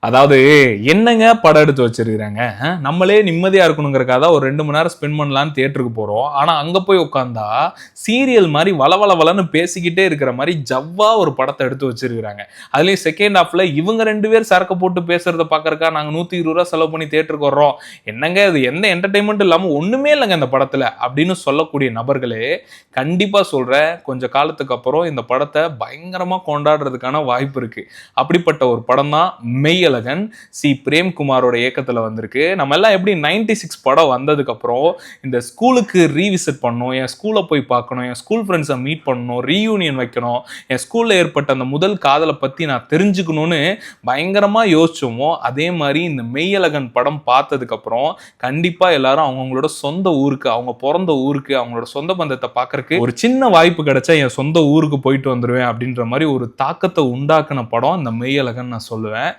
அதாவது என்னங்க படம் எடுத்து வச்சிருக்காங்க. நம்மளே நிம்மதியா இருக்கணுங்கிறக்காக தான் ஒரு 2 மணி நேரம் ஸ்பெண்ட் பண்ணலாம்னு தியேட்டருக்கு போறோம். ஆனா அங்க போய் உட்கார்ந்தா சீரியல் மாரி வளவளன்னு பேசிக்கிட்டே இருக்கிற மாரி ஜவ்வா ஒரு படத்த எடுத்து வச்சிருக்காங்க. அதுலயும் செகண்ட் ஹாஃப்ல இவங்க 2 பேர் சரக்கு போட்டு பேசுறத பார்க்கறக்கா நாங்க ரூ. 120 செலவு பண்ணி தியேட்டருக்கு வர்றோம். என்னங்க இது எந்த என்டர்டெயின்மென்ட் இல்லாம ஒண்ணுமே இல்லங்க இந்த படத்துல அப்படின்னு சொல்லக்கூடிய நபர்களே கண்டிப்பா சொல்றேன் கொஞ்ச காலத்துக்கு அப்புறம் இந்த படத்தை பயங்கரமா கொண்டாடுறதுக்கான வாய்ப்பு இருக்கு. அப்படிப்பட்ட ஒரு படம் தான் மெய்யழகன். சி பிரேம்குமாரோட இயக்கத்துல வந்திருக்கு. நம்ம எல்லாம் எப்படி 96 படம் வந்ததுக்கு அப்புறம் இந்த ஸ்கூலுக்கு ரீவிசிட் பண்ணணும், என் ஸ்கூலை போய் பார்க்கணும், என் ஸ்கூல் ஃப்ரெண்ட்ஸை மீட் பண்ணணும், ரீயூனியன் வைக்கணும், என் ஸ்கூல்ல ஏற்பட்ட அந்த முதல் காதலை பத்தி நான் தெரிஞ்சுக்கணும்னு பயங்கரமா யோசிச்சோமோ அதே மாதிரி இந்த மெய்யழகன் படம் பார்த்ததுக்கு அப்புறம் கண்டிப்பா எல்லாரும் அவங்களோட சொந்த ஊருக்கு, அவங்க பிறந்த ஊருக்கு, அவங்களோட சொந்த பந்தத்தை பார்க்கறதுக்கு ஒரு சின்ன வாய்ப்பு கிடைச்சா என் சொந்த ஊருக்கு போயிட்டு வந்துருவேன் அப்படின்ற மாதிரி ஒரு தாக்கத்தை உண்டாக்குன படம் இந்த மெய்யழகன் நான் சொல்லுவேன்.